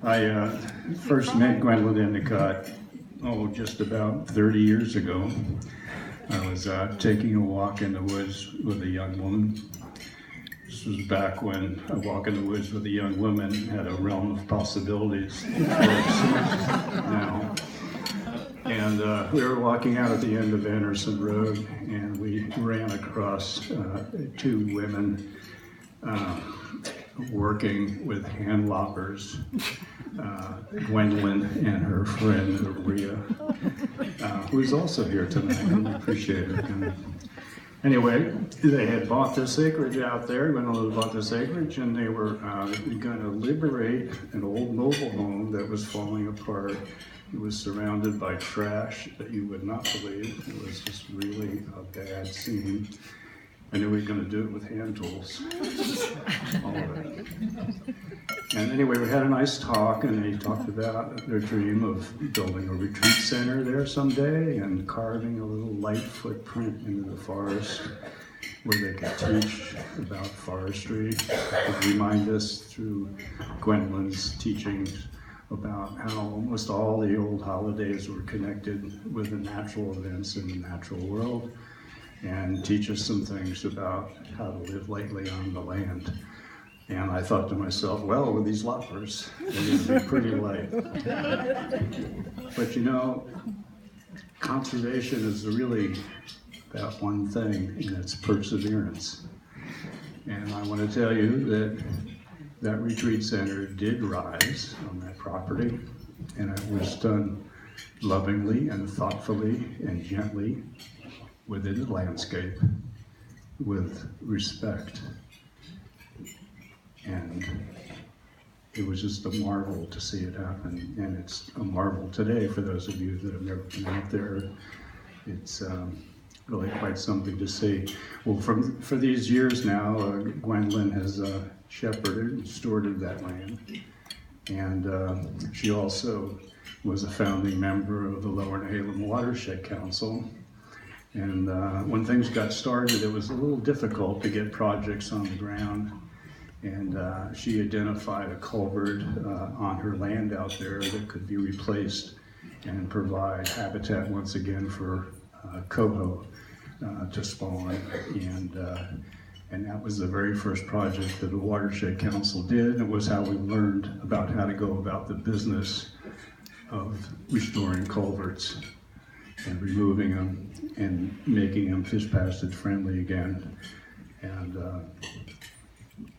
I first met Gwendolyn Endicott, just about 30 years ago. I was taking a walk in the woods with a young woman. This was back when a walk in the woods with a young woman had a realm of possibilities now. And we were walking out at the end of Anderson Road, and we ran across two women working with hand loppers, Gwendolyn and her friend Rhea, who's also here tonight. I appreciate it. And anyway, they had bought this acreage out there. Gwendolyn bought this acreage, and they were going to liberate an old mobile home that was falling apart. It was surrounded by trash that you would not believe. It was just really a bad scene. I knew we were going to do it with hand tools, all of it. And anyway, we had a nice talk, and they talked about their dream of building a retreat center there someday and carving a little light footprint into the forest where they could teach about forestry, and remind us through Gwendolyn's teachings about how almost all the old holidays were connected with the natural events in the natural world, and teach us some things about how to live lightly on the land. And I thought to myself, well, with these loppers, they would be pretty light. But you know, conservation is really about one thing, and it's perseverance. And I want to tell you that that retreat center did rise on that property, and it was done lovingly and thoughtfully and gently within the landscape with respect. And it was just a marvel to see it happen, and it's a marvel today for those of you that have never been out there. It's really quite something to see. Well, for these years now, Gwendolyn has shepherded and stewarded that land, and she also was a founding member of the Lower Nehalem Watershed Council. And when things got started, it was a little difficult to get projects on the ground. And she identified a culvert on her land out there that could be replaced and provide habitat once again for coho to spawn. And that was the very first project that the Watershed Council did. It was how we learned about how to go about the business of restoring culverts and removing them and making them fish passage friendly again. And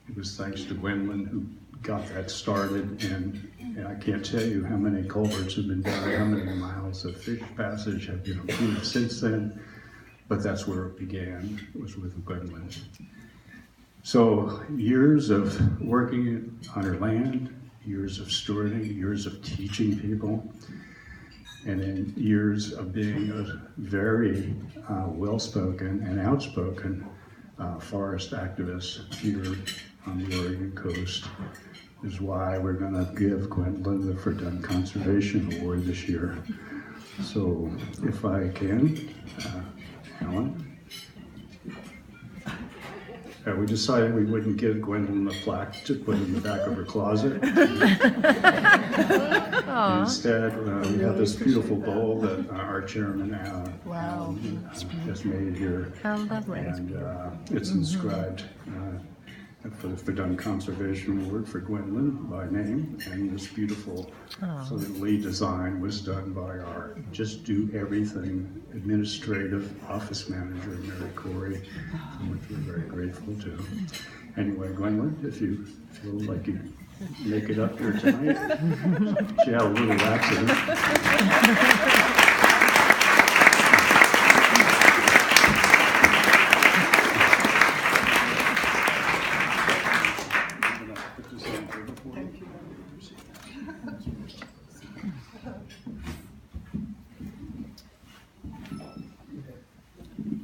it was thanks to Gwendolyn who got that started, and I can't tell you how many culverts have been done, how many miles of fish passage have been improved since then, but that's where it began, was with Gwendolyn. So years of working on her land, years of stewarding, years of teaching people, and then years of being a very well-spoken and outspoken forest activist here on the Oregon coast, is why we're going to give Gwendolyn the Ferdun Conservation Award this year. So if I can, Alan. We decided we wouldn't give Gwendolyn a plaque to put in the back of her closet. Instead, we have this beautiful bowl that our chairman has made here. How lovely. And it's inscribed for the Ferdun Conservation Award for Gwendolyn by name. And this beautiful sort of lead design was done by our Just Do Everything administrative office manager, Mary Corey, which we're very grateful to. Anyway, Gwendolyn, if you feel like you make it up here tonight, she had a little accident.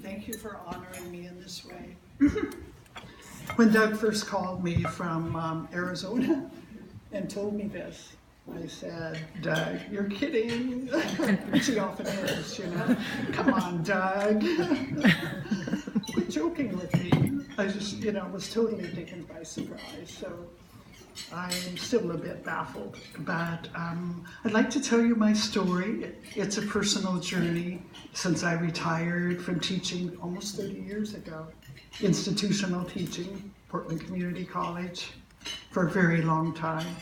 Thank you for honoring me in this way. When Doug first called me from Arizona and told me this, I said, Doug, you're kidding. She often is, you know. Come on, Doug. Quit joking with me. I just, was totally taken by surprise. So I'm still a bit baffled, but I'd like to tell you my story. It's a personal journey since I retired from teaching almost 30 years ago, institutional teaching, Portland Community College, for a very long time.